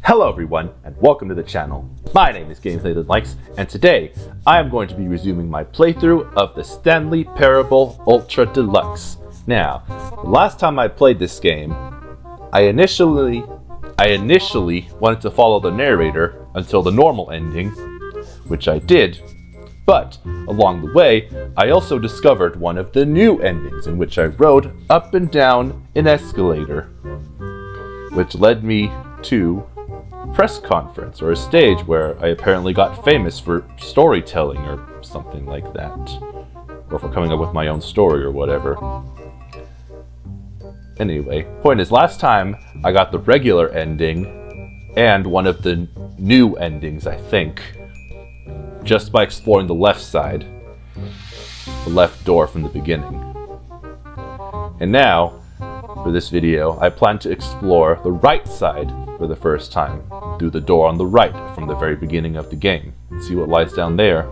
Hello everyone, and welcome to the channel. My name is Stanley Parable Ultra Deluxe, and today I am going to be resuming my playthrough of the Stanley Parable Ultra Deluxe. Now, the last time I played this game, I initially wanted to follow the narrator until the normal ending, which I did, but along the way, I also discovered one of the new endings in which I rode up and down an escalator, which led me to press conference, or a stage where I apparently got famous for storytelling or something like that, or for coming up with my own story or whatever. Anyway, point is, last time I got the regular ending and one of the new endings, I think, just by exploring the left side, the left door from the beginning. And now, for this video, I plan to explore the right side for the first time, through the door on the right from the very beginning of the game, and see what lies down there.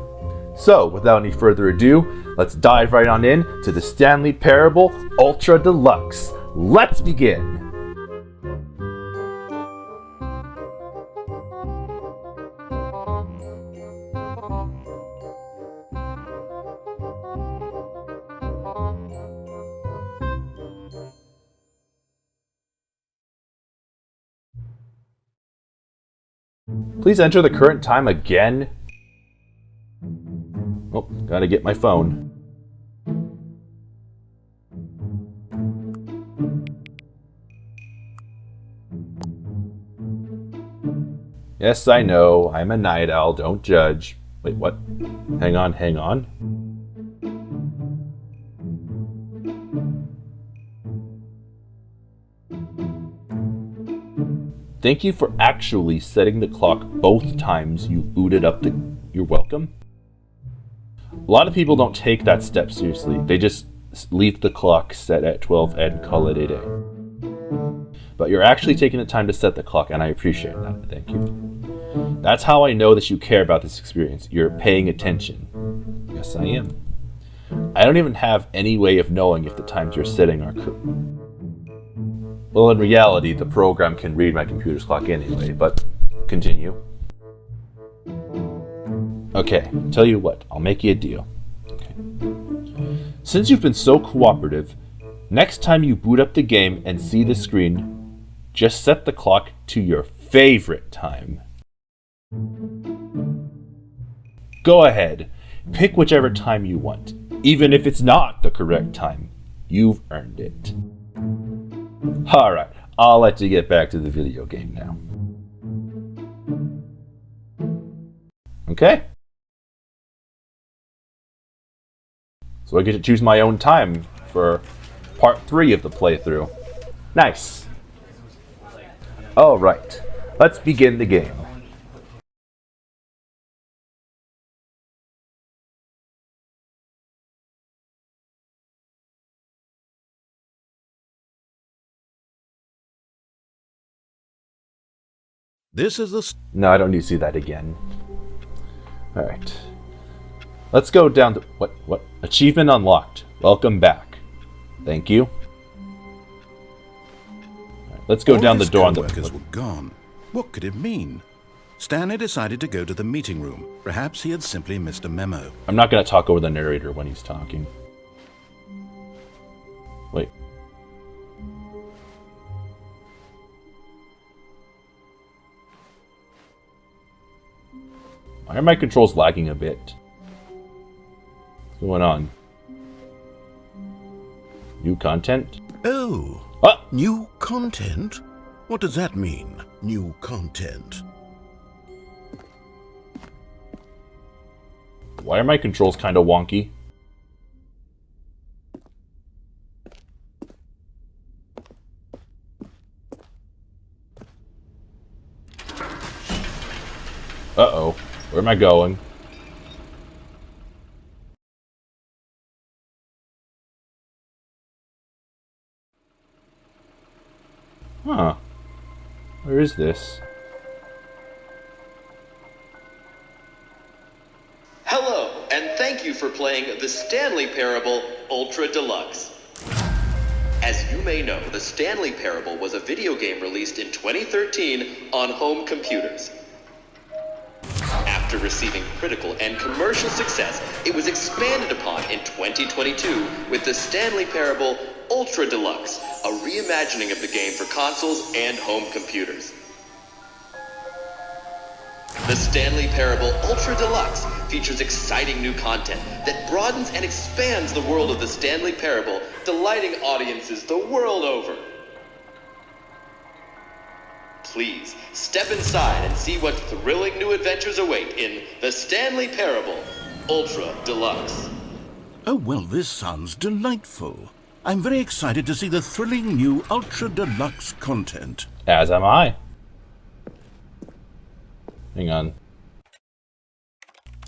So, without any further ado, let's dive right on in to the Stanley Parable Ultra Deluxe. Let's begin! Please enter the current time again. Oh, gotta get my phone. Yes, I know, I'm a night owl, don't judge. Wait, what? Hang on. Thank you for actually setting the clock both times you booted up the... You're welcome. A lot of people don't take that step seriously. They just leave the clock set at 12 and call it a day. But you're actually taking the time to set the clock, and I appreciate that. Thank you. That's how I know that you care about this experience. You're paying attention. Yes, I am. I don't even have any way of knowing if the times you're setting are correct. Well, in reality, the program can read my computer's clock anyway, but continue. Okay, tell you what, I'll make you a deal. Okay. Since you've been so cooperative, next time you boot up the game and see the screen, just set the clock to your favorite time. Go ahead, pick whichever time you want, even if it's not the correct time. You've earned it. Alright, I'll let you get back to the video game now. Okay? So I get to choose my own time for part 3 of the playthrough. Nice! Alright, let's begin the game. This is the... No, I don't need to see that again. Alright. Let's go down to... What? Achievement unlocked. Welcome back. Thank you. Right, let's go down the door on the... All his co-workers were gone. What could it mean? Stanley decided to go to the meeting room. Perhaps he had simply missed a memo. I'm not going to talk over the narrator when he's talking. Wait. Why are my controls lagging a bit? What's going on? New content? Oh, Ah! New content? What does that mean, new content? Why are my controls kind of wonky? Uh-oh. Where am I going? Huh. Where is this? Hello, and thank you for playing the Stanley Parable Ultra Deluxe. As you may know, the Stanley Parable was a video game released in 2013 on home computers. After receiving critical and commercial success, it was expanded upon in 2022 with the Stanley Parable Ultra Deluxe, a reimagining of the game for consoles and home computers. The Stanley Parable Ultra Deluxe features exciting new content that broadens and expands the world of the Stanley Parable, delighting audiences the world over. Please, step inside and see what thrilling new adventures await in the Stanley Parable Ultra Deluxe. Oh, well, this sounds delightful. I'm very excited to see the thrilling new Ultra Deluxe content. As am I. Hang on.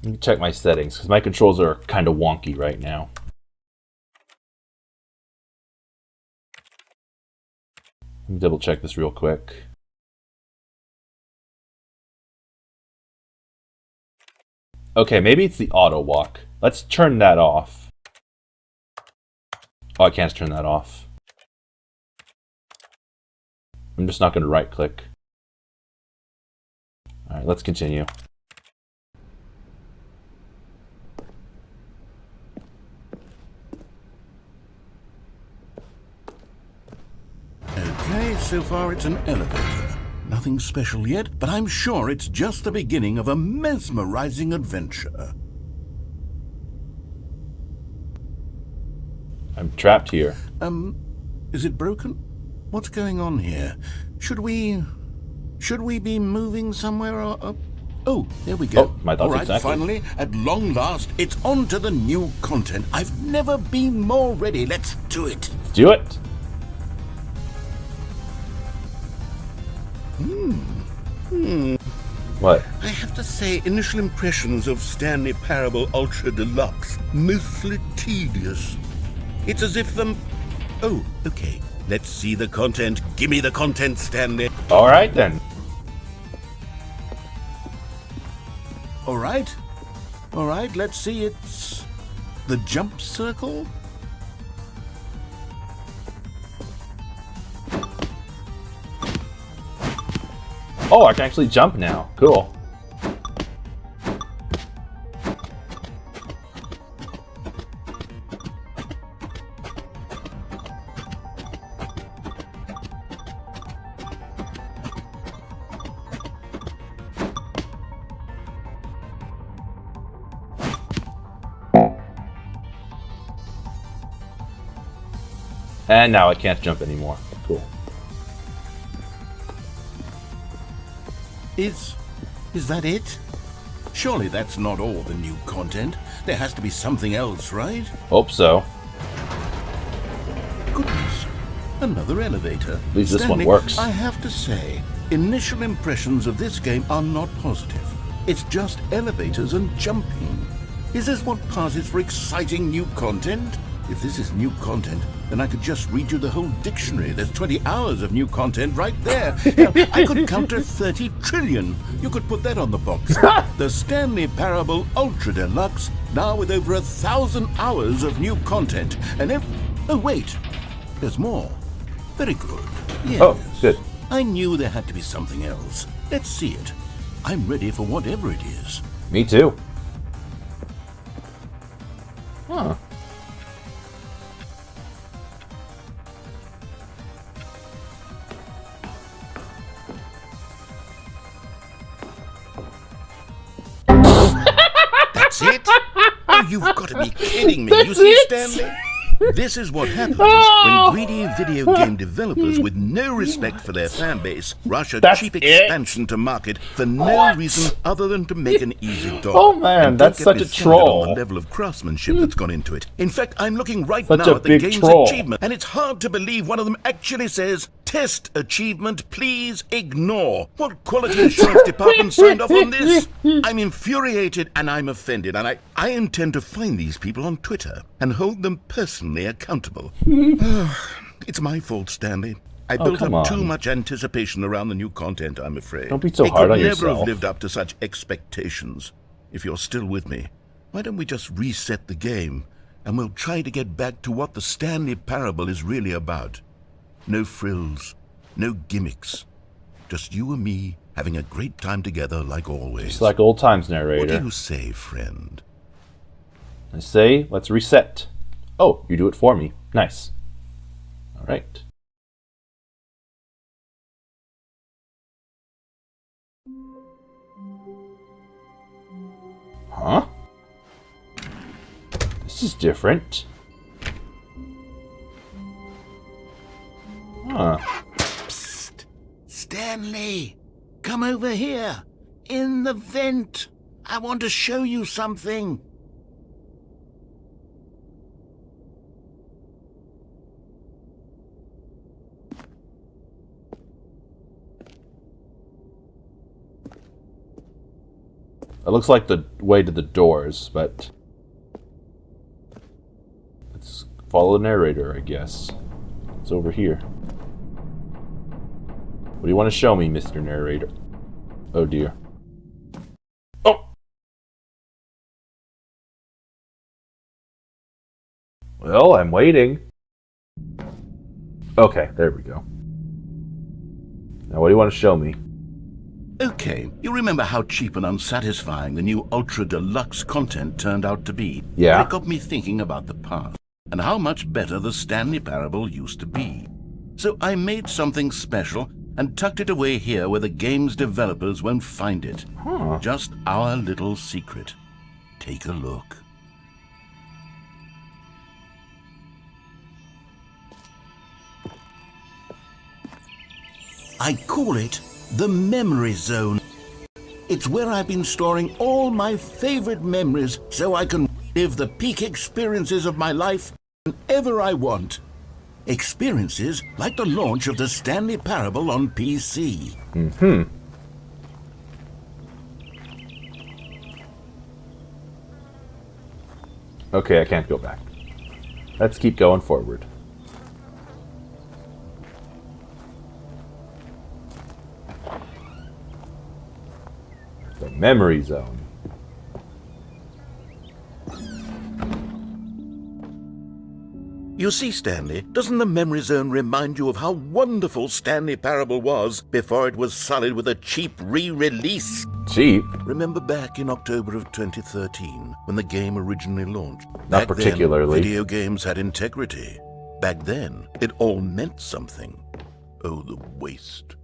Let me check my settings, because my controls are kind of wonky right now. Let me double check this real quick. Okay, maybe it's the auto walk. Let's turn that off. Oh, I can't turn that off. I'm just not going to right click. Alright, let's continue. Okay, so far it's an elevator. Nothing special yet, but I'm sure it's just the beginning of a mesmerizing adventure. I'm trapped here. Is it broken? What's going on here? Should we be moving somewhere or... Oh, there we go. Oh, my thoughts All right, exactly. finally, at long last, it's on to the new content. I've never been more ready. Let's do it. Let's do it. What? I have to say, initial impressions of Stanley Parable Ultra Deluxe, mostly tedious. It's as if Oh, okay. Let's see the content. Give me the content, Stanley. Alright then. Alright, let's see. It's the jump circle. Oh, I can actually jump now. Cool. And now I can't jump anymore. Cool. Is that it? Surely that's not all the new content. There has to be something else, right? Hope so. Goodness. Another elevator. At least this Stanley, one works. I have to say, initial impressions of this game are not positive. It's just elevators and jumping. Is this what passes for exciting new content? If this is new content, then I could just read you the whole dictionary. There's 20 hours of new content right there. Now, I could counter 30 trillion. You could put that on the box. The Stanley Parable Ultra Deluxe, now with over 1,000 hours of new content. And oh, wait. There's more. Very good. Yes. Oh, good. I knew there had to be something else. Let's see it. I'm ready for whatever it is. Me too. Huh. That's it? Oh, you've got to be kidding me. You see, Stanley? This is what happens when greedy video game developers with no respect for their fan base rush a That's cheap it? expansion to market for no reason other than to make an easy dollar. Oh, man, And don't that's get such me a started troll. on the level of craftsmanship that's gone into it. In fact, I'm looking right Such now a at the big game's troll. achievement, and it's hard to believe one of them actually says, "Test achievement, please ignore." What quality assurance department signed off on this? I'm infuriated and I'm offended, and I intend to find these people on Twitter and hold them personally accountable. It's my fault, Stanley. I built come up too on. much anticipation around the new content, I'm afraid. Don't be so It hard could on never yourself. have lived up to such expectations. If you're still with me, why don't we just reset the game and we'll try to get back to what the Stanley Parable is really about. No frills, no gimmicks. Just you and me having a great time together like always. Just like old times, narrator. What do you say, friend? I say, let's reset. Oh, you do it for me. Nice. All right. Huh? This is different. Huh. Psst! Stanley! Come over here! In the vent! I want to show you something! It looks like the way to the doors, but let's follow the narrator, I guess. It's over here. What do you want to show me, Mr. Narrator? Oh dear. Oh! Well, I'm waiting. Okay, there we go. Now what do you want to show me? Okay, you remember how cheap and unsatisfying the new Ultra Deluxe content turned out to be? Yeah. It got me thinking about the past, and how much better the Stanley Parable used to be. So I made something special and tucked it away here where the game's developers won't find it. Huh. Just our little secret. Take a look. I call it the Memory Zone. It's where I've been storing all my favorite memories so I can live the peak experiences of my life whenever I want. Experiences like the launch of the Stanley Parable on PC. Okay, I can't go back. Let's keep going forward. The Memory Zone. You see, Stanley, doesn't the Memory Zone remind you of how wonderful Stanley Parable was before it was sullied with a cheap re-release? Cheap? Remember back in October of 2013, when the game originally launched? Not Back particularly. Then, video games had integrity. Back then, it all meant something. Oh, the waste.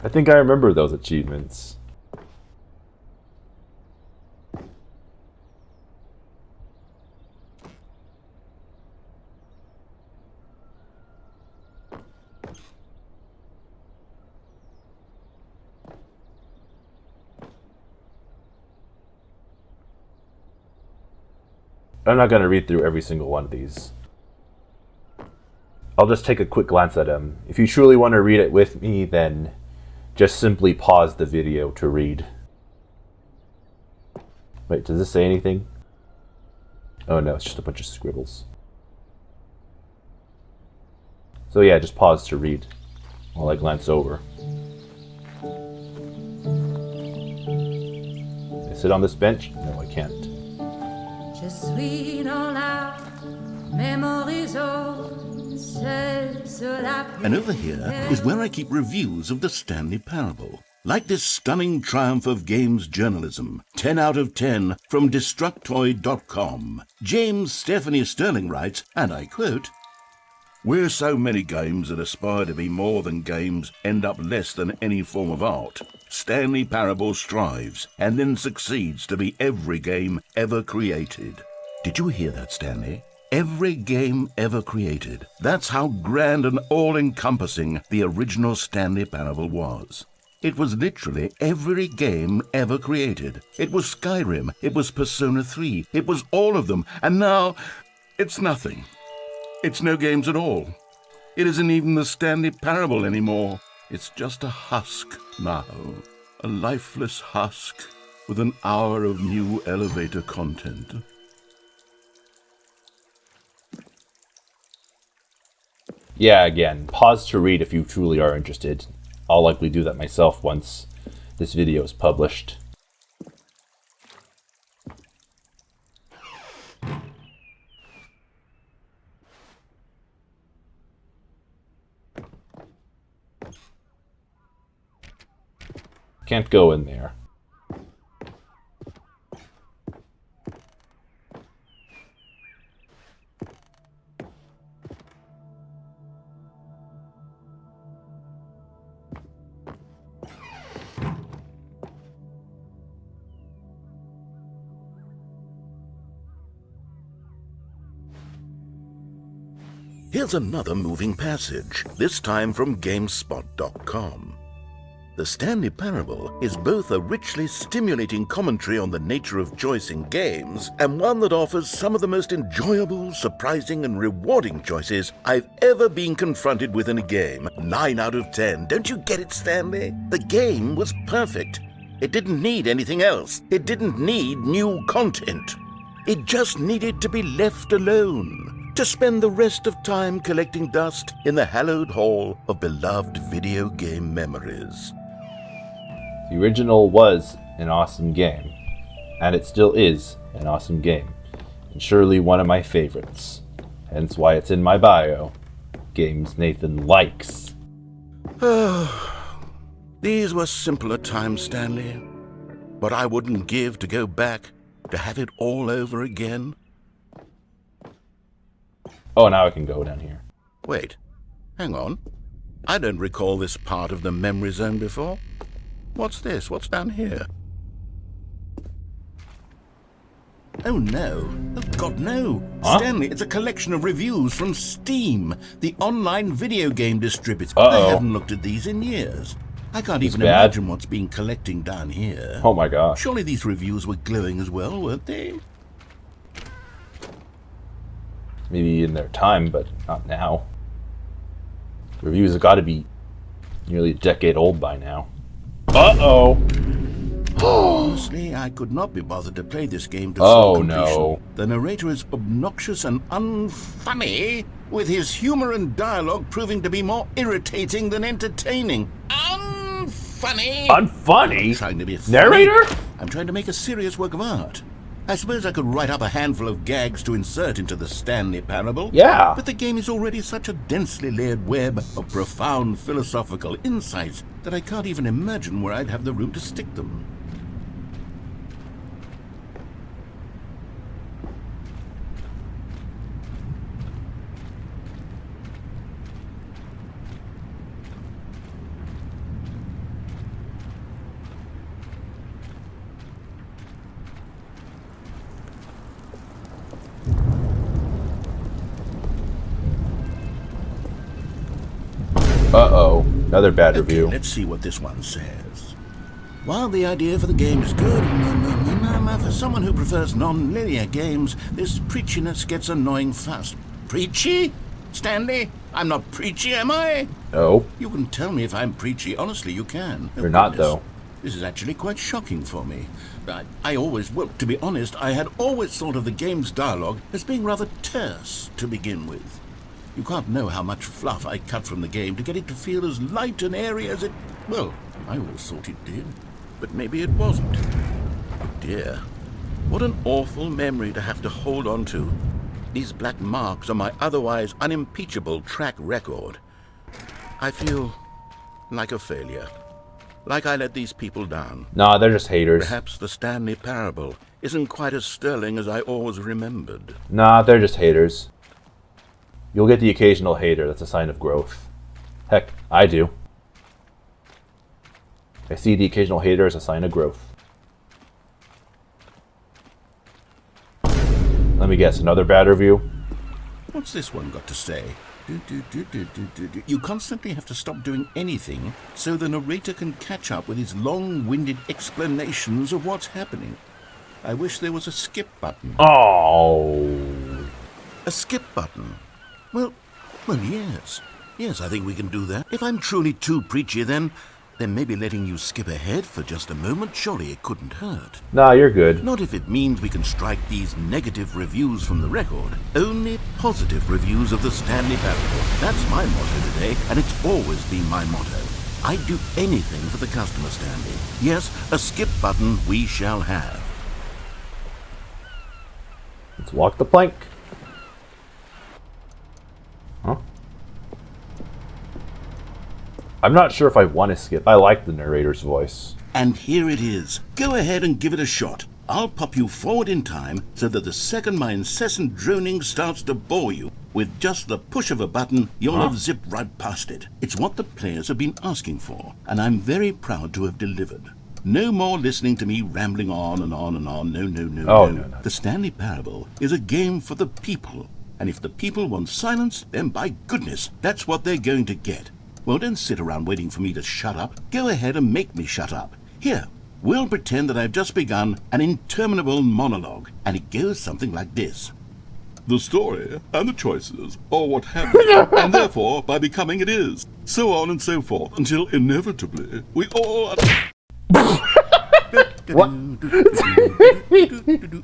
I think I remember those achievements. I'm not going to read through every single one of these. I'll just take a quick glance at them. If you truly want to read it with me, then just simply pause the video to read. Wait, does this say anything? Oh no, it's just a bunch of scribbles. So yeah, just pause to read while I glance over. Can I sit on this bench? No, I can't. Je suis dans la memory zone, seul sur la And over here is where I keep reviews of the Stanley Parable. Like this stunning triumph of games journalism, 10 out of 10 from Destructoid.com. James Stephanie Sterling writes, and I quote, "Where so many games that aspire to be more than games end up less than any form of art, Stanley Parable strives and then succeeds to be every game ever created." Did you hear that, Stanley? Every game ever created. That's how grand and all-encompassing the original Stanley Parable was. It was literally every game ever created. It was Skyrim, it was Persona 3, it was all of them, and now it's nothing. It's no games at all. It isn't even the Stanley Parable anymore. It's just a husk now. A lifeless husk with an hour of new elevator content. Yeah, again, pause to read if you truly are interested. I'll likely do that myself once this video is published. Can't go in there. Here's another moving passage, this time from GameSpot.com. The Stanley Parable is both a richly stimulating commentary on the nature of choice in games and one that offers some of the most enjoyable, surprising, and rewarding choices I've ever been confronted with in a game. 9 out of 10. Don't you get it, Stanley? The game was perfect. It didn't need anything else. It didn't need new content. It just needed to be left alone, to spend the rest of time collecting dust in the hallowed hall of beloved video game memories. The original was an awesome game, and it still is an awesome game, and surely one of my favorites, hence why it's in my bio. Games Nathan likes. These were simpler times, Stanley, but I wouldn't give to go back to have it all over again. Oh, now I can go down here. Wait, hang on. I don't recall this part of the memory zone before. What's this? What's down here? Oh no. Oh God, no. Huh? Stanley, it's a collection of reviews from Steam, the online video game distributor. Uh-oh. I haven't looked at these in years. I can't It's even bad. imagine what's been collecting down here. Oh my gosh. Surely these reviews were glowing as well, weren't they? Maybe in their time, but not now. Reviews have got to be nearly a decade old by now. Uh-oh! Honestly, I could not be bothered to play this game to Oh, full completion. no. The narrator is obnoxious and unfunny, with his humor and dialogue proving to be more irritating than entertaining. Unfunny! Unfunny? Trying to be funny. Narrator? I'm trying to make a serious work of art. I suppose I could write up a handful of gags to insert into the Stanley Parable. Yeah. But the game is already such a densely layered web of profound philosophical insights that I can't even imagine where I'd have the room to stick them. Uh-oh. Another bad Okay, review. let's see what this one says. While the idea for the game is good, for someone who prefers non-linear games, this preachiness gets annoying fast. Preachy? Stanley? I'm not preachy, am I? No. You can tell me if I'm preachy. Honestly, you can. Oh, You're not, goodness. though. This is actually quite shocking for me. To be honest, I had always thought of the game's dialogue as being rather terse to begin with. You can't know how much fluff I cut from the game to get it to feel as light and airy as it... Well, I always thought it did. But maybe it wasn't. Oh dear. What an awful memory to have to hold on to. These black marks on my otherwise unimpeachable track record. I feel like a failure. Like I let these people down. Nah, they're just haters. Perhaps the Stanley Parable isn't quite as sterling as I always remembered. Nah, they're just haters. You'll get the occasional hater. That's a sign of growth. Heck, I do. I see the occasional hater as a sign of growth. Let me guess, another bad review? What's this one got to say? You constantly have to stop doing anything so the narrator can catch up with his long-winded explanations of what's happening. I wish there was a skip button. Oh. A skip button? Well, yes. Yes, I think we can do that. If I'm truly too preachy, then maybe letting you skip ahead for just a moment, surely it couldn't hurt. Nah, you're good. Not if it means we can strike these negative reviews from the record. Only positive reviews of the Stanley Parable. That's my motto today, and it's always been my motto. I'd do anything for the customer, Stanley. Yes, a skip button we shall have. Let's walk the plank. Huh? I'm not sure if I want to skip. I like the narrator's voice. And here it is. Go ahead and give it a shot. I'll pop you forward in time so that the second my incessant droning starts to bore you, with just the push of a button, you'll have zipped right past it. It's what the players have been asking for, and I'm very proud to have delivered. No more listening to me rambling on and on and on. No. No. The Stanley Parable is a game for the people. And if the people want silence, then by goodness, that's what they're going to get. Well, don't sit around waiting for me to shut up. Go ahead and make me shut up. Here, we'll pretend that I've just begun an interminable monologue, and it goes something like this. The story and the choices are what happened, and therefore, by becoming it is. So on and so forth, until inevitably, we all... What?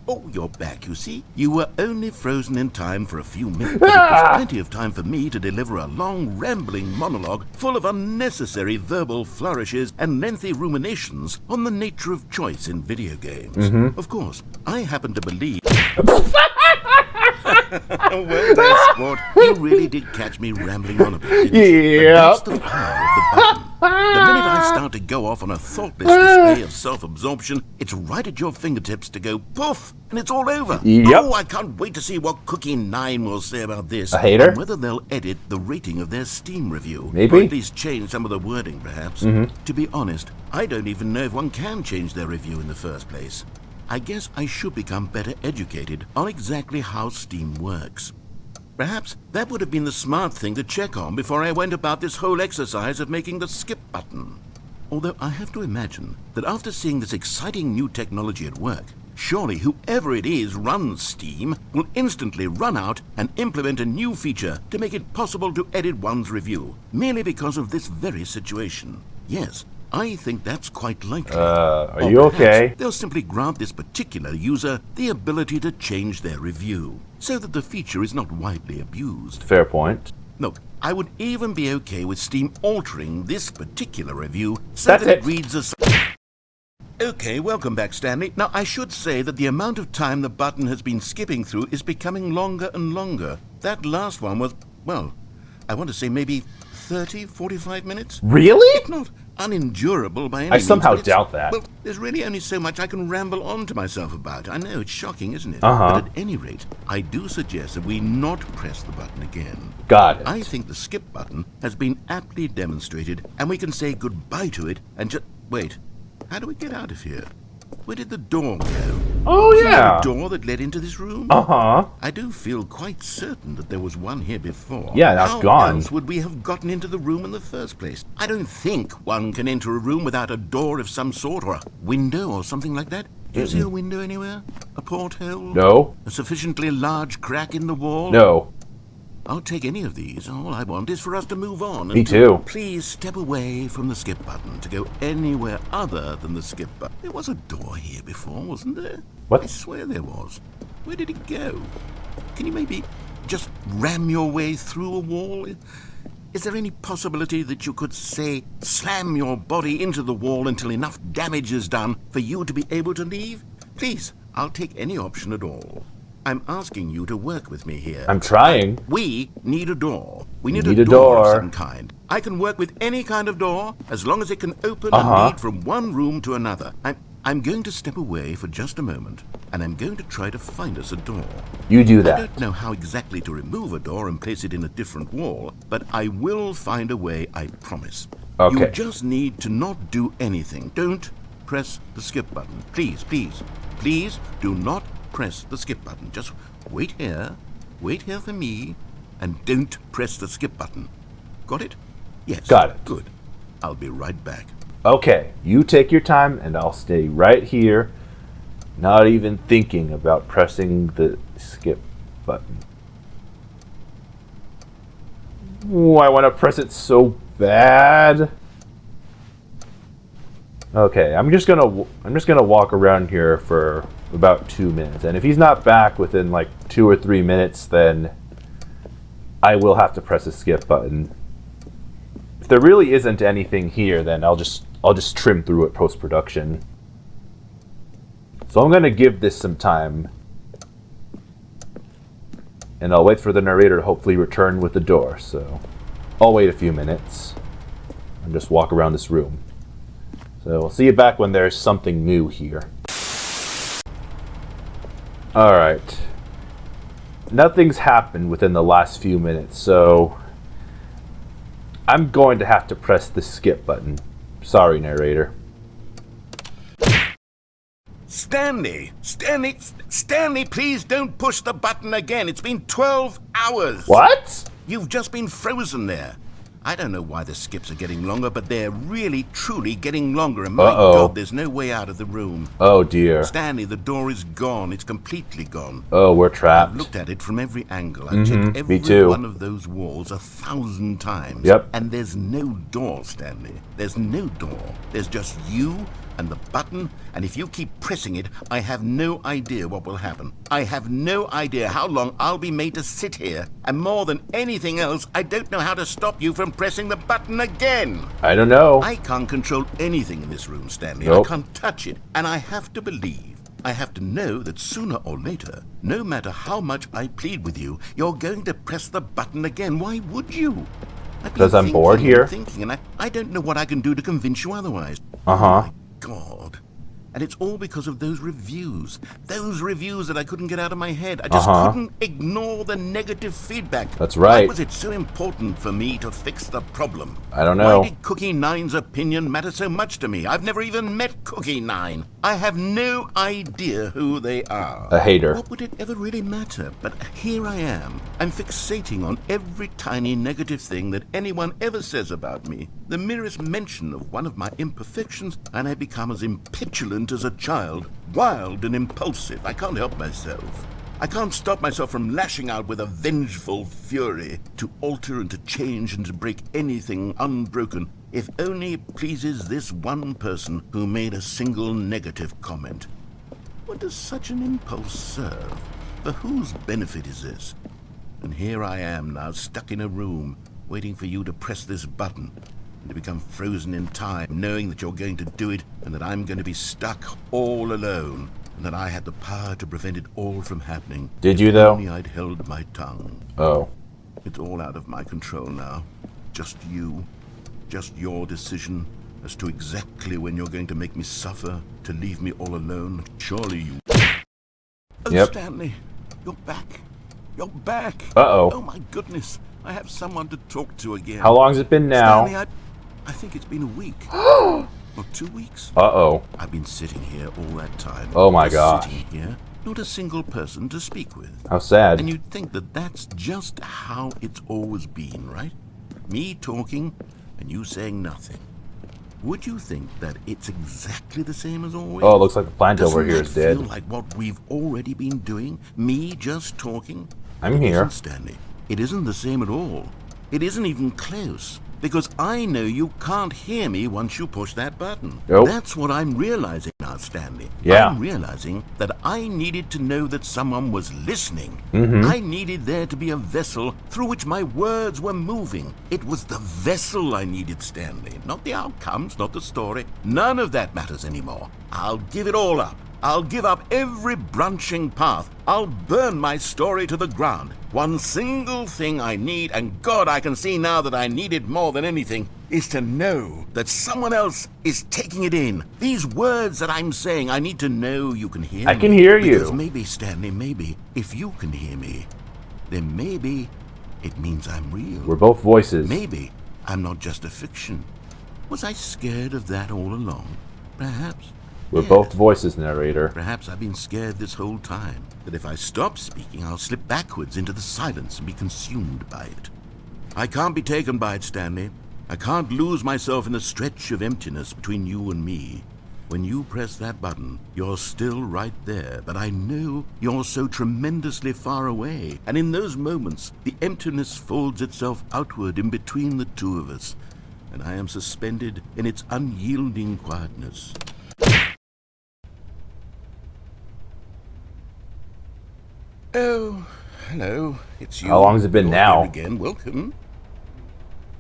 Oh, you're back, you see. You were only frozen in time for a few minutes, but it was plenty of time for me to deliver a long, rambling monologue full of unnecessary verbal flourishes and lengthy ruminations on the nature of choice in video games. Of course, I happen to believe... Well done, sport. You really did catch me rambling on a bit, didn't you? But that's the power of the button. The minute I start to go off on a thoughtless display of self-absorption, it's right at your fingertips to go poof, and it's all over. Yep. Oh, I can't wait to see what Cookie 9 will say about this. A hater? And whether they'll edit the rating of their Steam review. Maybe. Or at least change some of the wording, perhaps. To be honest, I don't even know if one can change their review in the first place. I guess I should become better educated on exactly how Steam works. Perhaps that would have been the smart thing to check on before I went about this whole exercise of making the skip button. Although I have to imagine that after seeing this exciting new technology at work, surely whoever it is runs Steam will instantly run out and implement a new feature to make it possible to edit one's review, merely because of this very situation. Yes, I think that's quite likely. Are Or you perhaps okay? They'll simply grant this particular user the ability to change their review, so that the feature is not widely abused. Fair point. Look, I would even be okay with Steam altering this particular review so That's that it it. reads as... Okay, welcome back, Stanley. Now, I should say that the amount of time the button has been skipping through is becoming longer and longer. That last one was, well, I want to say maybe 30, 45 minutes? Really? If not unendurable by any I means, somehow but it's- doubt that. Well, there's really only so much I can ramble on to myself about. I know, it's shocking, isn't it? Uh-huh. But at any rate, I do suggest that we not press the button again. Got it. I think the skip button has been aptly demonstrated, and we can say goodbye to it and just... Wait, how do we get out of here? Where did the door go? Oh, Was there yeah. a door that led into this room? Uh-huh. I do feel quite certain that there was one here before. Yeah, that's How gone. else would we have gotten into the room in the first place? I don't think one can enter a room without a door of some sort, or a window, or something like that. Do you see a window anywhere? A porthole? No. A sufficiently large crack in the wall? No. I'll take any of these. All I want is for us to move on. Me and too. Please step away from the skip button to go anywhere other than the skip button. There was a door here before, wasn't there? What? I swear there was. Where did it go? Can you maybe just ram your way through a wall? Is there any possibility that you could, say, slam your body into the wall until enough damage is done for you to be able to leave? Please, I'll take any option at all. I'm asking you to work with me here. I'm trying. We need a door. We need need a a door door. of some kind. I can work with any kind of door as long as it can open Uh-huh. and lead from one room to another. I'm going to step away for just a moment, and I'm going to try to find us a door. You do I that. don't know how exactly to remove a door and place it in a different wall, but I will find a way, I promise. You Okay. just need to not do anything. Don't press the skip button. Please, please, please do not press the skip button. Just wait here for me, and don't press the skip button. Got it? Yes. Got it. Good. I'll be right back. Okay, you take your time and I'll stay right here, not even thinking about pressing the skip button. Ooh, I want to press it so bad. Okay, I'm just gonna walk around here for about 2 minutes, and if he's not back within like 2 or 3 minutes, then I will have to press the skip button. If there really isn't anything here, then I'll just trim through it post-production. So I'm gonna give this some time, and I'll wait for the narrator to hopefully return with the door. So I'll wait a few minutes and just walk around this room. So we'll see you back when there's something new here. Alright. Nothing's happened within the last few minutes, so I'm going to have to press the skip button. Sorry, narrator. Stanley, please don't push the button again. It's been 12 hours. What? You've just been frozen there. I don't know why the skips are getting longer, but they're really, truly getting longer. And my God, there's no way out of the room. Oh, dear. Stanley, the door is gone. It's completely gone. Oh, we're trapped. I've looked at it from every angle. I've checked every one of those walls 1,000 times. Yep. And there's no door, Stanley. There's no door. There's just you and the button, and if you keep pressing it, I have no idea what will happen. I have no idea how long I'll be made to sit here, and more than anything else, I don't know how to stop you from pressing the button again. I don't know. I can't control anything in this room, Stanley. Nope. I can't touch it, and I have to believe, I have to know that sooner or later, no matter how much I plead with you, you're going to press the button again. Why would you? Because I'm bored here. And I don't know what I can do to convince you otherwise. Uh-huh. God. And it's all because of those reviews. Those reviews that I couldn't get out of my head. I just couldn't ignore the negative feedback. That's right. Why was it so important for me to fix the problem? I don't know. Why did Cookie Nine's opinion matter so much to me? I've never even met Cookie Nine. I have no idea who they are. A hater. What would it ever really matter? But here I am. I'm fixating on every tiny negative thing that anyone ever says about me. The merest mention of one of my imperfections, and I become as impetulant as a child, wild and impulsive. I can't help myself. I can't stop myself from lashing out with a vengeful fury to alter and to change and to break anything unbroken, if only it pleases this one person who made a single negative comment. What does such an impulse serve? For whose benefit is this? And here I am now, stuck in a room, waiting for you to press this button, and to become frozen in time, knowing that you're going to do it, and that I'm going to be stuck all alone, and that I had the power to prevent it all from happening. Did you, though? Only I'd held my tongue. Oh. It's all out of my control now. Just you. Just your decision as to exactly when you're going to make me suffer, to leave me all alone. Surely you... Oh, Yep. Stanley, you're back. You're back. Uh-oh. Oh, my goodness. I have someone to talk to again. How long's it been now? Stanley, I think it's been a week. Or 2 weeks. Uh-oh. I've been sitting here all that time. Oh my Just gosh. Sitting here, not a single person to speak with. How sad. And you'd think that that's just how it's always been, right? Me talking and you saying nothing. Would you think that it's exactly the same as always? Oh, it looks like the plant over Doesn't here that is dead. feel like what we've already been doing? Me just talking? I'm It here. isn't, Stanley. It isn't the same at all. It isn't even close. Because I know you can't hear me once you push that button. Nope. That's what I'm realizing now, Stanley. Yeah. I'm realizing that I needed to know that someone was listening. Mm-hmm. I needed there to be a vessel through which my words were moving. It was the vessel I needed, Stanley. Not the outcomes, not the story. None of that matters anymore. I'll give it all up. I'll give up every branching path. I'll burn my story to the ground. One single thing I need, and God, I can see now that I need it more than anything, is to know that someone else is taking it in. These words that I'm saying, I need to know you can hear me. I can hear you. Because maybe, Stanley, maybe, if you can hear me, then maybe it means I'm real. We're both voices. Maybe I'm not just a fiction. Was I scared of that all along? Perhaps. We're Yeah. both voices, narrator. Perhaps I've been scared this whole time, that if I stop speaking, I'll slip backwards into the silence and be consumed by it. I can't be taken by it, Stanley. I can't lose myself in the stretch of emptiness between you and me. When you press that button, you're still right there, but I know you're so tremendously far away. And in those moments, the emptiness folds itself outward in between the two of us, and I am suspended in its unyielding quietness. Oh, hello. It's you. How long has it been You're now? here again. Welcome.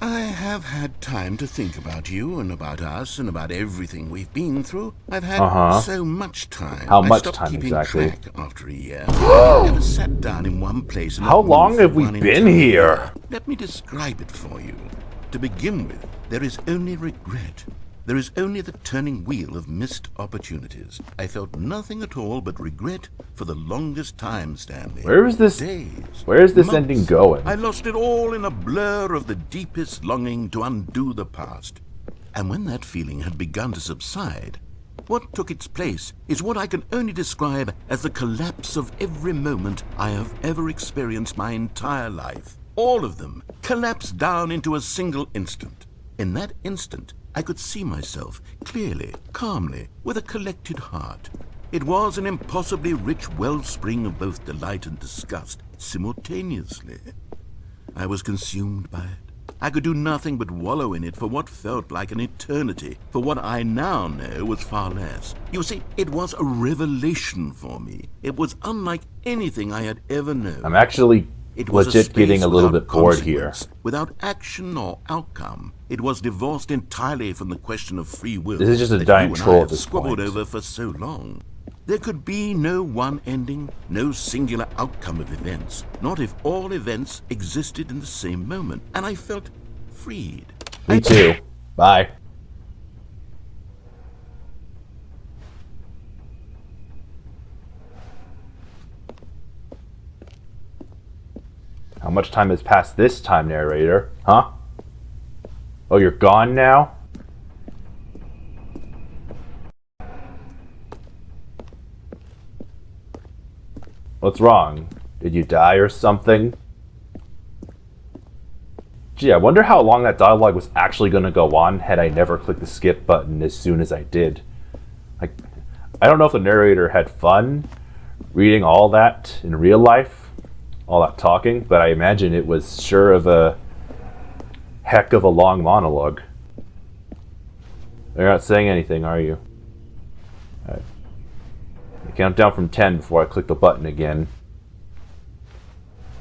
I have had time to think about you and about us and about everything we've been through. I've had so much time. How much I stopped time keeping exactly? track after a year. I never sat down in one place and How not long moved have for we one been entire here? year. Let me describe it for you. To begin with, there is only regret. There is only the turning wheel of missed opportunities. I felt nothing at all but regret for the longest time, Stanley. Where is this? Days, Where is this months. ending going? I lost it all in a blur of the deepest longing to undo the past. And when that feeling had begun to subside, what took its place is what I can only describe as the collapse of every moment I have ever experienced my entire life. All of them collapsed down into a single instant. In that instant, I could see myself clearly, calmly, with a collected heart. It was an impossibly rich wellspring of both delight and disgust simultaneously. I was consumed by it. I could do nothing but wallow in it for what felt like an eternity, for what I now know was far less. You see, it was a revelation for me. It was unlike anything I had ever known. I'm actually It was legit getting a little bit bored here. Without action or outcome. It was divorced entirely from the question of free will. This is just a that giant you and troll I at have this squabbled point. over for so long. There could be no one ending, no singular outcome of events, not if all events existed in the same moment. And I felt freed. Me too. Bye. How much time has passed this time, narrator? Huh? Oh, you're gone now? What's wrong? Did you die or something? Gee, I wonder how long that dialogue was actually going to go on had I never clicked the skip button as soon as I did. I don't know if the narrator had fun reading all that in real life, all that talking, but I imagine it was sure of a heck of a long monologue. You're not saying anything, are you? Alright. Count down from 10 before I click the button again.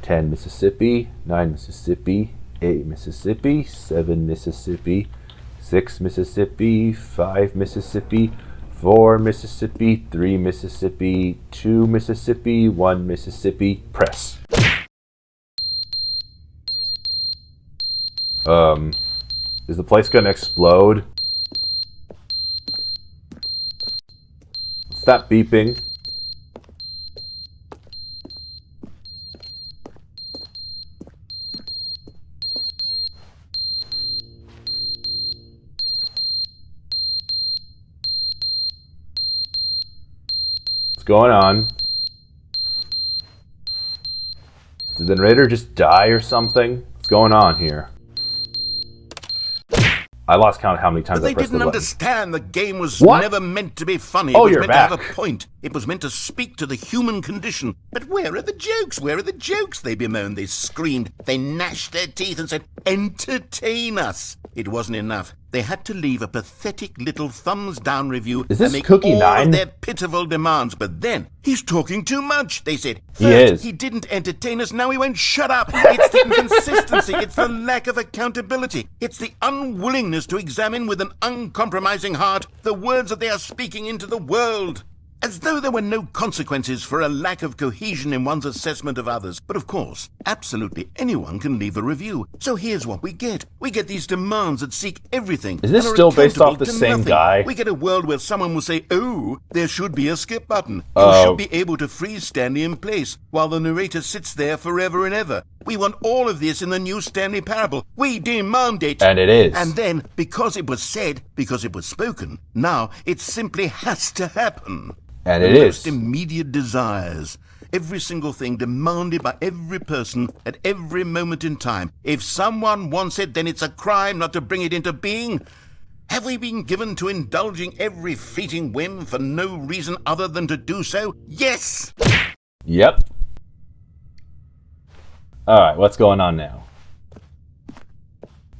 10 Mississippi, 9 Mississippi, 8 Mississippi, 7 Mississippi, 6 Mississippi, 5 Mississippi, 4 Mississippi, 3 Mississippi, 2 Mississippi, 1 Mississippi, press. Is the place gonna explode? Stop beeping. What's going on? Did the narrator just die or something? What's going on here? I lost count of how many times But I they pressed the didn't button. understand the game was What? never meant to be funny. Oh, it was you're meant to have a back. point. It was meant to speak to the human condition. But where are the jokes? Where are the jokes? They bemoaned, they screamed, they gnashed their teeth and said, entertain us. It wasn't enough. They had to leave a pathetic little thumbs-down review Is this and make Cookie all 9? of their pitiful demands. But then, he's talking too much, they said. He First, is. he didn't entertain us, now he won't shut up. It's the inconsistency, it's the lack of accountability, it's the unwillingness to examine with an uncompromising heart the words that they are speaking into the world. As though there were no consequences for a lack of cohesion in one's assessment of others. But of course, absolutely anyone can leave a review. So here's what we get. We get these demands that seek everything. Is this and are still based off accountable the to same nothing. guy? We get a world where someone will say, oh, there should be a skip button. You Oh. should be able to freeze Stanley in place while the narrator sits there forever and ever. We want all of this in the new Stanley Parable. We demand it. And it is. And then, because it was said, because it was spoken, now it simply has to happen. And The it most is. immediate desires. Every single thing demanded by every person at every moment in time. If someone wants it, then it's a crime not to bring it into being. Have we been given to indulging every fleeting whim for no reason other than to do so? Yes! Yep. Alright, what's going on now?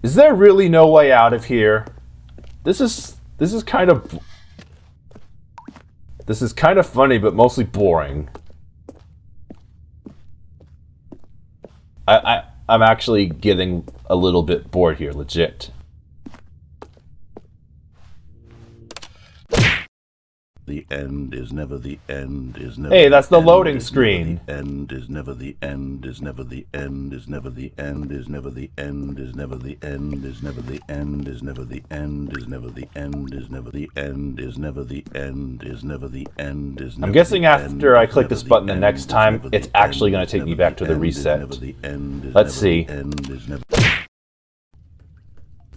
Is there really no way out of here? This is kind of funny, but mostly boring. I'm actually getting a little bit bored here, legit. The end is never the end is never. Hey, that's the loading screen. The end is never the end is never the end is never the end is never the end is never the end is never the end is never the end is never the end is never the end is never the end is never the end is. I'm guessing after I click this button the next time, it's actually going to take me back to the reset. Let's see.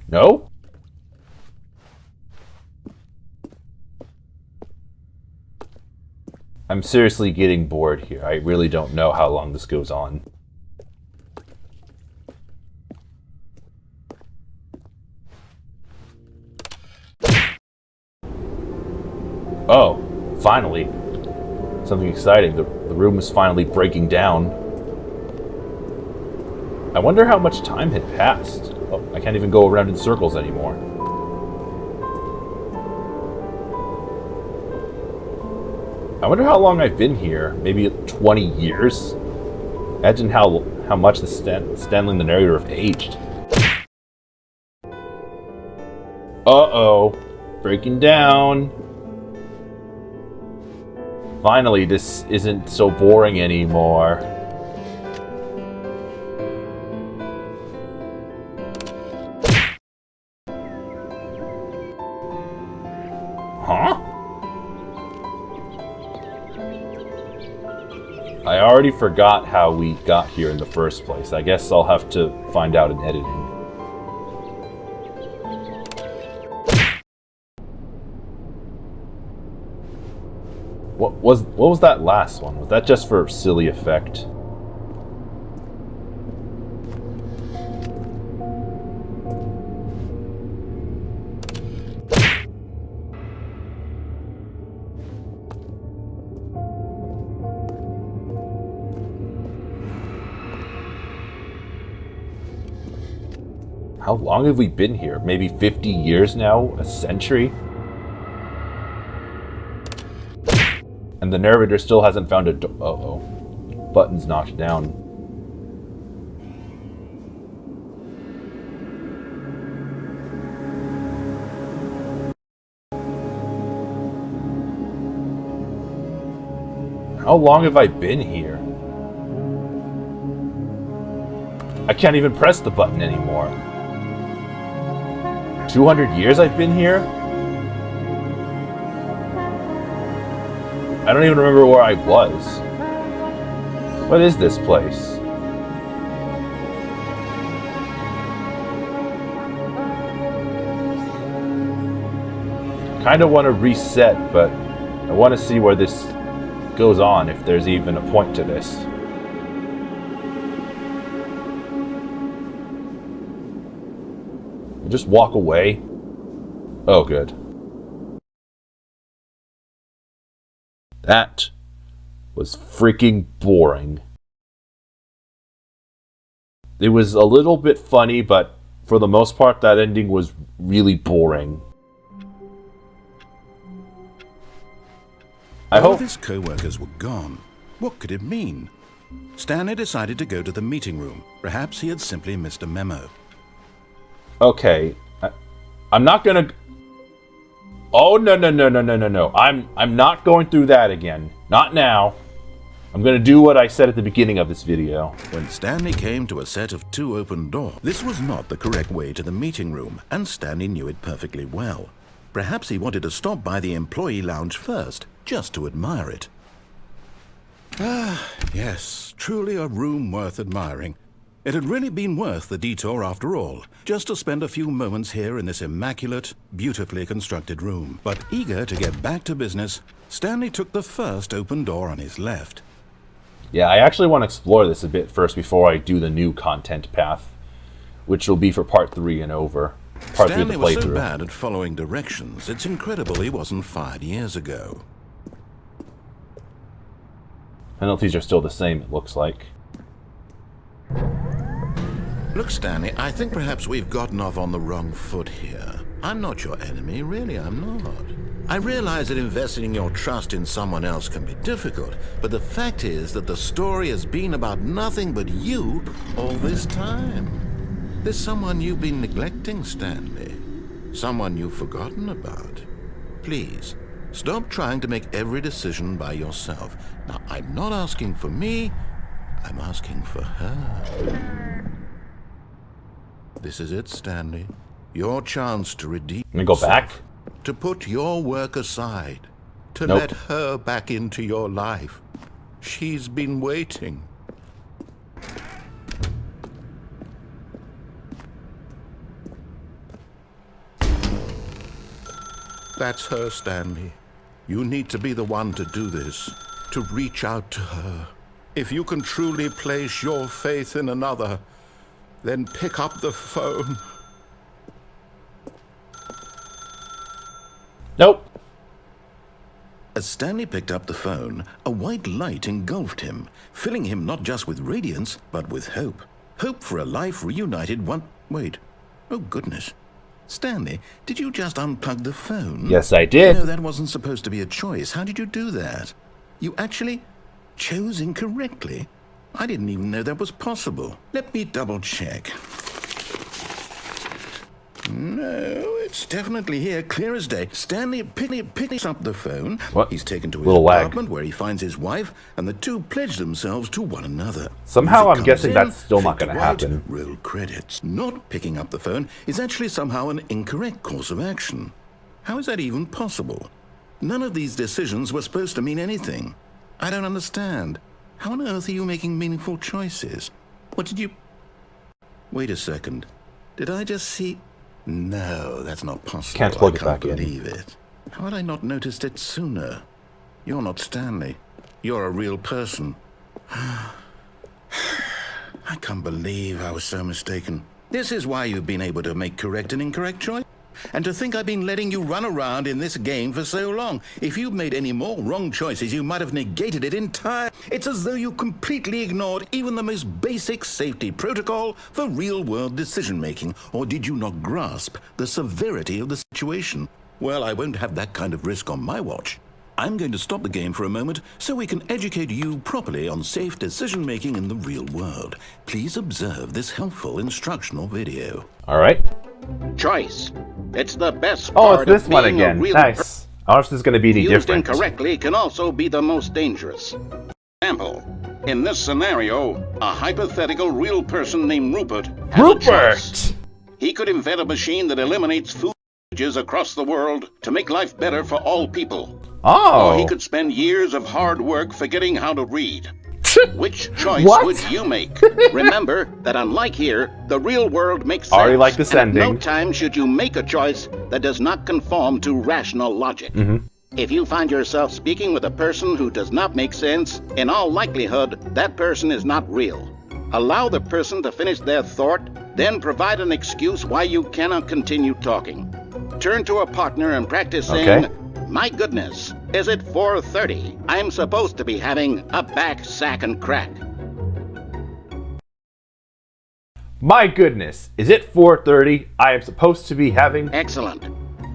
No? I'm seriously getting bored here. I really don't know how long this goes on. Oh, finally. Something exciting. The room is finally breaking down. I wonder how much time had passed. Oh, I can't even go around in circles anymore. I wonder how long I've been here. Maybe 20 years? Imagine how much the Stanley and the narrator have aged. Uh-oh. Breaking down. Finally, this isn't so boring anymore. Huh? I already forgot how we got here in the first place. I guess I'll have to find out in editing. What was that last one? Was that just for silly effect? How long have we been here? Maybe 50 years now? A century? And the narrator still hasn't found a uh-oh. Button's knocked down. How long have I been here? I can't even press the button anymore. 200 years I've been here? I don't even remember where I was. What is this place? I kind of want to reset, but I want to see where this goes on, if there's even a point to this. Just walk away? Oh, good. That was freaking boring. It was a little bit funny, but for the most part, that ending was really boring. All of his co-workers were gone. What could it mean? Stanley decided to go to the meeting room. Perhaps he had simply missed a memo. Okay, I'm not gonna... Oh, no. I'm not going through that again. Not now. I'm gonna do what I said at the beginning of this video. When Stanley came to a set of 2 open doors, this was not the correct way to the meeting room, and Stanley knew it perfectly well. Perhaps he wanted to stop by the employee lounge first, just to admire it. Ah, yes, truly a room worth admiring. It had really been worth the detour after all, just to spend a few moments here in this immaculate, beautifully constructed room. But eager to get back to business, Stanley took the first open door on his left. Yeah, I actually want to explore this a bit first before I do the new content path, which will be for part 3 and over. part through the Stanley was so playthrough. bad at following directions, it's incredible he wasn't fired years ago. Penalties are still the same, it looks like. Look, Stanley, I think perhaps we've gotten off on the wrong foot here. I'm not your enemy, really, I'm not. I realize that investing your trust in someone else can be difficult, but the fact is that the story has been about nothing but you all this time. There's someone you've been neglecting, Stanley. Someone you've forgotten about. Please, stop trying to make every decision by yourself. Now, I'm not asking for me, I'm asking for her. This is it, Stanley. Your chance to redeem Let me go back. yourself. To put your work aside. To Nope. let her back into your life. She's been waiting. That's her, Stanley. You need to be the one to do this. To reach out to her. If you can truly place your faith in another, then pick up the phone. Nope. As Stanley picked up the phone, a white light engulfed him, filling him not just with radiance, but with hope. Hope for a life reunited one... Wait. Oh, goodness. Stanley, did you just unplug the phone? Yes, I did. No, that wasn't supposed to be a choice. How did you do that? You actually chose incorrectly? I didn't even know that was possible. Let me double check. No, it's definitely here, clear as day. Stanley picks up the phone. What? He's taken to his Little lag. apartment where he finds his wife, and the two pledge themselves to one another. Somehow Music I'm guessing comes in, that's still not fade gonna to white, happen. Roll credits. Not picking up the phone is actually somehow an incorrect course of action. How is that even possible? None of these decisions were supposed to mean anything. I don't understand. How on earth are you making meaningful choices? What did you... Wait a second. Did I just see... No, that's not possible. Can't plug it I can't back in. believe it. How had I not noticed it sooner? You're not Stanley. You're a real person. I can't believe I was so mistaken. This is why you've been able to make correct and incorrect choice. And to think I've been letting you run around in this game for so long. If you'd made any more wrong choices, you might have negated it entirely. It's as though you completely ignored even the most basic safety protocol for real-world decision-making. Or did you not grasp the severity of the situation? Well, I won't have that kind of risk on my watch. I'm going to stop the game for a moment so we can educate you properly on safe decision-making in the real world. Please observe this helpful instructional video. All right. Choice. It's the best Oh, part it's this of one being again. a real Nice. I wonder if this is going to be any Used different. incorrectly can also be the most dangerous. Example. In this scenario, a hypothetical real person named Rupert has a choice. Rupert! He could invent a machine that eliminates food shortages across the world to make life better for all people. Oh. Or he could spend years of hard work forgetting how to read. Which choice What? would you make? Remember that unlike here, the real world makes sense. Already like this and at ending. no time should you make a choice that does not conform to rational logic. If you find yourself speaking with a person who does not make sense, in all likelihood, that person is not real. Allow the person to finish their thought, then provide an excuse why you cannot continue talking. Turn to a partner and practice saying, Okay. "My goodness, is it 4:30? I'm supposed to be having a back, sack, and crack." My goodness, is it 4:30? I am supposed to be having... Excellent.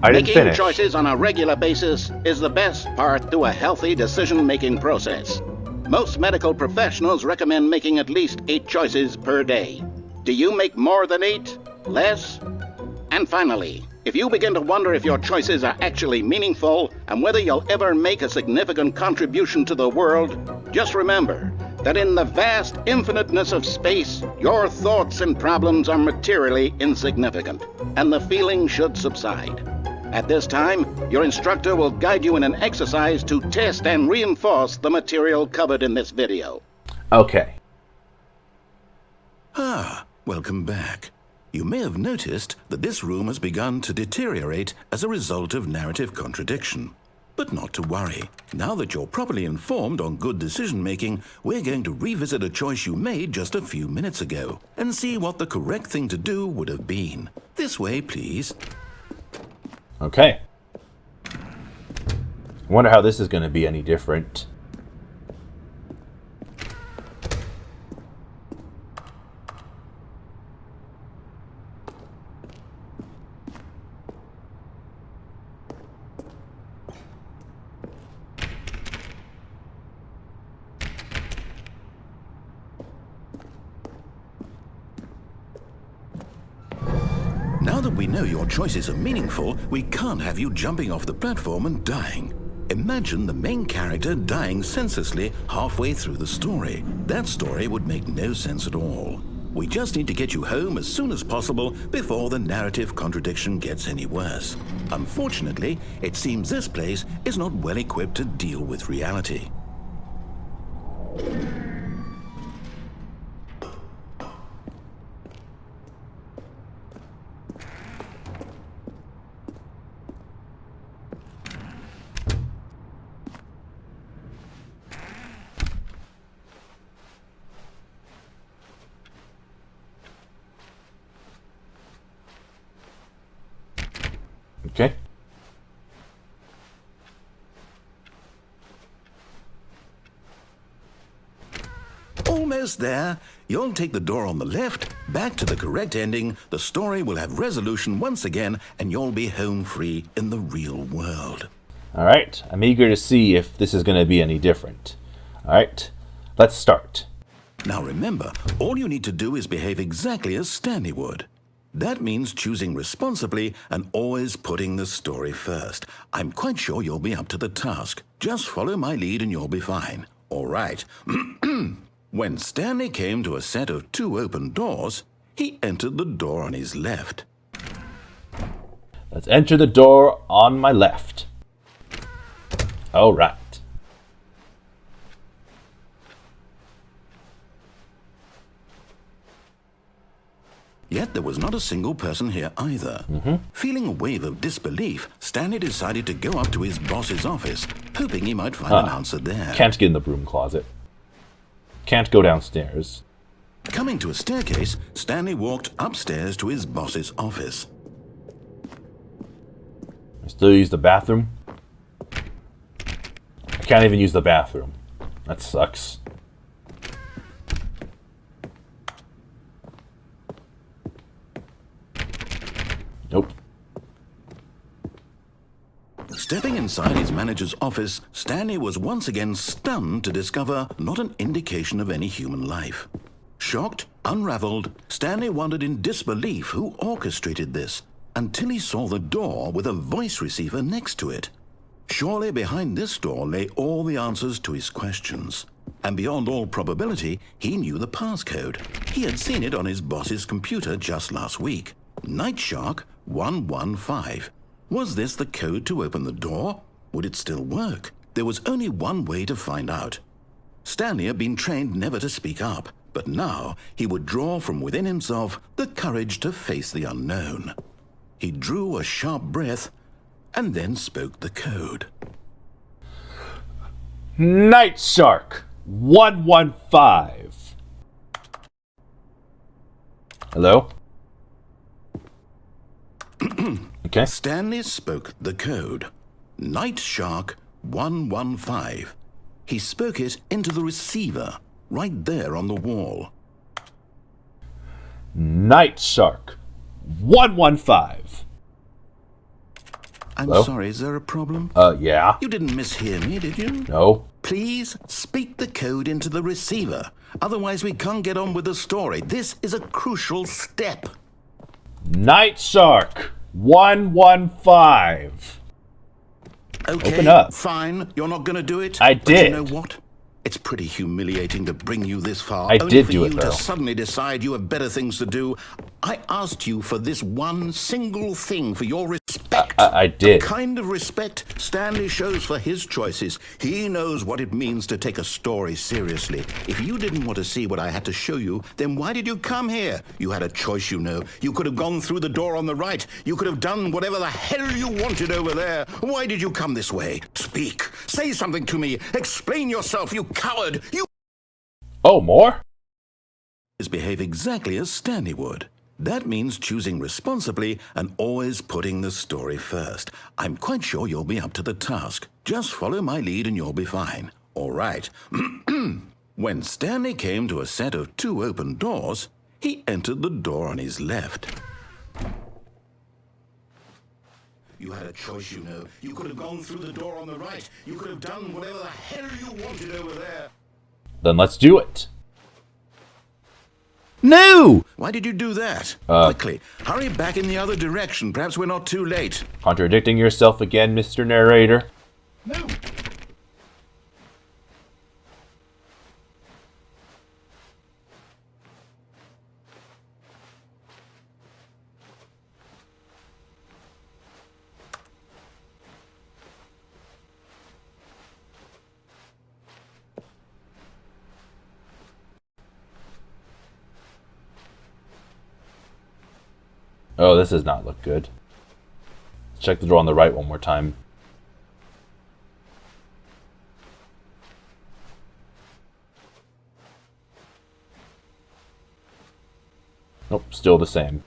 I didn't Making finish. choices on a regular basis is the best part to a healthy decision-making process. Most medical professionals recommend making at least 8 choices per day. Do you make more than 8? Less? And finally, if you begin to wonder if your choices are actually meaningful and whether you'll ever make a significant contribution to the world, just remember that in the vast infiniteness of space, your thoughts and problems are materially insignificant, and the feeling should subside. At this time, your instructor will guide you in an exercise to test and reinforce the material covered in this video. Okay. Ah, welcome back. You may have noticed that this room has begun to deteriorate as a result of narrative contradiction. But not to worry. Now that you're properly informed on good decision-making, we're going to revisit a choice you made just a few minutes ago and see what the correct thing to do would have been. This way, please. Okay. I wonder how this is going to be any different. Now that we know your choices are meaningful, we can't have you jumping off the platform and dying. Imagine the main character dying senselessly halfway through the story. That story would make no sense at all. We just need to get you home as soon as possible before the narrative contradiction gets any worse. Unfortunately, it seems this place is not well equipped to deal with reality. Okay. Almost there. You'll take the door on the left, back to the correct ending, the story will have resolution once again, and you'll be home free in the real world. Alright, I'm eager to see if this is going to be any different. Alright, let's start. Now remember, all you need to do is behave exactly as Stanley would. That means choosing responsibly and always putting the story first. I'm quite sure you'll be up to the task. Just follow my lead and you'll be fine. All right. When Stanley came to a set of 2 open doors, he entered the door on his left. Let's enter the door on my left. Alright. Yet there was not a single person here either. Feeling a wave of disbelief, Stanley decided to go up to his boss's office, hoping he might find an answer there. Can't get in the broom closet. Can't go downstairs. Coming to a staircase, Stanley walked upstairs to his boss's office. I still use the bathroom. I can't even use the bathroom. That sucks. Nope. Stepping inside his manager's office, Stanley was once again stunned to discover not an indication of any human life. Shocked, unraveled, Stanley wondered in disbelief who orchestrated this, until he saw the door with a voice receiver next to it. Surely behind this door lay all the answers to his questions. And beyond all probability, he knew the passcode. He had seen it on his boss's computer just last week. Nightshark 115. Was this the code to open the door? Would it still work? There was only one way to find out. Stanley had been trained never to speak up, but now he would draw from within himself the courage to face the unknown. He drew a sharp breath and then spoke the code. Nightshark 115. Hello? Okay. Stanley spoke the code. Nightshark 115. He spoke it into the receiver, right there on the wall. Nightshark 115. I'm Hello? sorry, is there a problem? Yeah. You didn't mishear me, did you? No. Please speak the code into the receiver. Otherwise, we can't get on with the story. This is a crucial step. Nightshark 115. Okay, Open up. fine. You're not going to do it? I But did. you know what? It's pretty humiliating to bring you this far. I only did for do you it, though. to suddenly decide you have better things to do. I asked you for this one single thing, for your respect. respect. I did. The kind of respect Stanley shows for his choices. He knows what it means to take a story seriously. If you didn't want to see what I had to show you, then why did you come here? You had a choice, you know. You could have gone through the door on the right. You could have done whatever the hell you wanted over there. Why did you come this way? Speak. Say something to me. Explain yourself, you coward. You Oh, more? behave exactly as Stanley would. That means choosing responsibly and always putting the story first. I'm quite sure you'll be up to the task. Just follow my lead and you'll be fine. All right. When Stanley came to a set of 2 open doors, he entered the door on his left. You had a choice, you know. You could have gone through the door on the right. You could have done whatever the hell you wanted over there. Then let's do it. No! Why did you do that? Quickly, hurry back in the other direction. Perhaps we're not too late. Contradicting yourself again, Mr. Narrator. No! Oh, this does not look good. Let's check the door on the right one more time. Nope, still the same.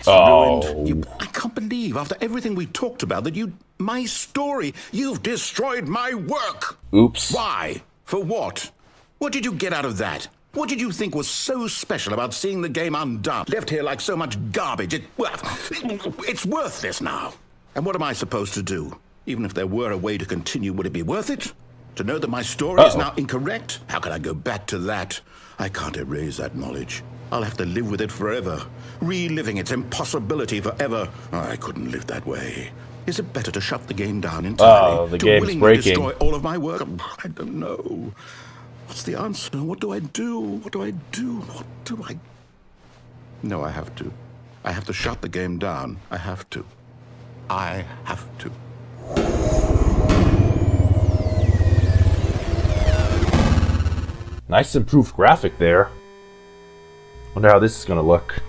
It's ruined. I can't believe, after everything we talked about, that my story, you've destroyed my work. Oops. Why? For what? What did you get out of that? What did you think was so special about seeing the game undone, left here like so much garbage? It's worthless now. And what am I supposed to do? Even if there were a way to continue, would it be worth it? To know that my story is now incorrect? How can I go back to that? I can't erase that knowledge. I'll have to live with it forever, reliving its impossibility forever. I couldn't live that way. Is it better to shut the game down entirely? Oh, the to game's willingly breaking. destroy all of my work? I don't know. What's the answer? What do I do? What do I do? What do I... No, I have to. I have to shut the game down. I have to. I have to. Nice improved graphic there. Wonder how this is gonna look.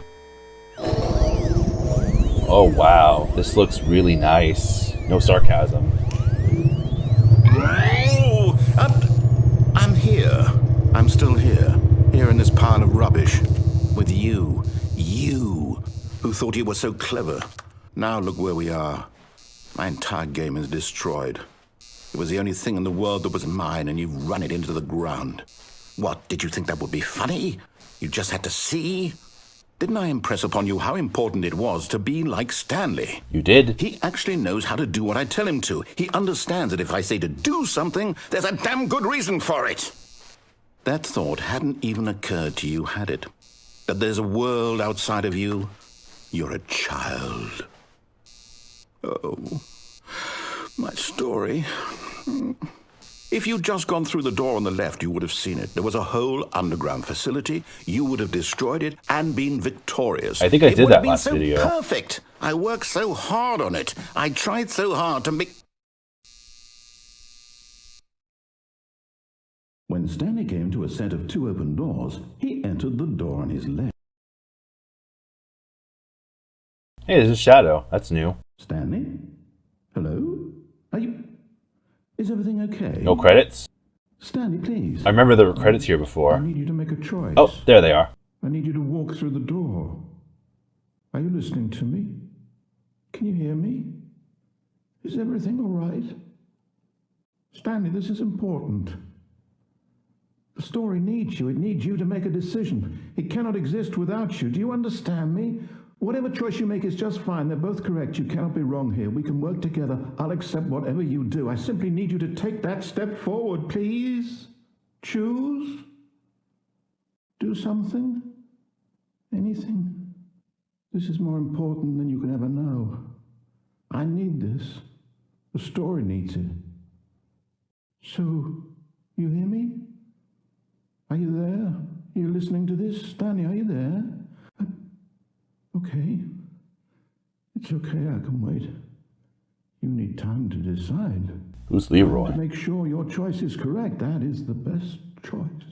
Oh wow, this looks really nice. No sarcasm. Oh, I'm here. I'm still here. Here in this pile of rubbish. With you. You, who thought you were so clever. Now look where we are. My entire game is destroyed. It was the only thing in the world that was mine, and you've run it into the ground. What, did you think that would be funny? You just had to see? Didn't I impress upon you how important it was to be like Stanley? You did? He actually knows how to do what I tell him to. He understands that if I say to do something, there's a damn good reason for it. That thought hadn't even occurred to you, had it? That there's a world outside of you? You're a child. Oh, my story. If you'd just gone through the door on the left, you would have seen it. There was a whole underground facility. You would have destroyed it and been victorious. I think I did that last video. video. Perfect. I worked so hard on it. I tried so hard to make... When Stanley came to a set of 2 open doors, he entered the door on his left. Hey, there's a shadow. That's new. Stanley? Hello? Are you... Is everything okay? No credits? Stanley, please. I remember there were credits here before. I need you to make a choice. Oh, there they are. I need you to walk through the door. Are you listening to me? Can you hear me? Is everything all right? Stanley, this is important. The story needs you. It needs you to make a decision. It cannot exist without you. Do you understand me? Whatever choice you make is just fine. They're both correct. You cannot be wrong here. We can work together. I'll accept whatever you do. I simply need you to take that step forward, please. Choose. Do something. Anything. This is more important than you can ever know. I need this. The story needs it. So, you hear me? Are you there? Are you listening to this? Stanley, are you there? Okay. It's okay, I can wait. You need time to decide. Who's Leroy? To make sure your choice is correct, that is the best choice.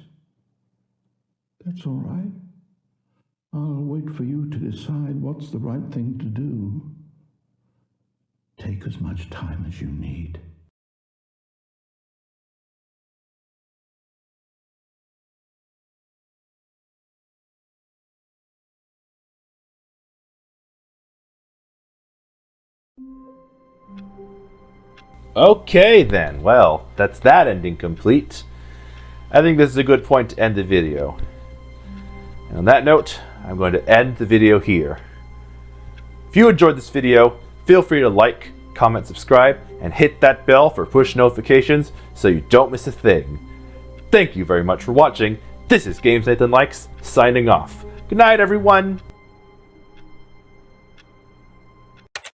That's all right. I'll wait for you to decide what's the right thing to do. Take as much time as you need. Okay then, well, that's that ending complete. I think this is a good point to end the video. And on that note, I'm going to end the video here. If you enjoyed this video, feel free to like, comment, subscribe, and hit that bell for push notifications so you don't miss a thing. Thank you very much for watching. This is Games Nathan Likes, signing off. Good night, everyone!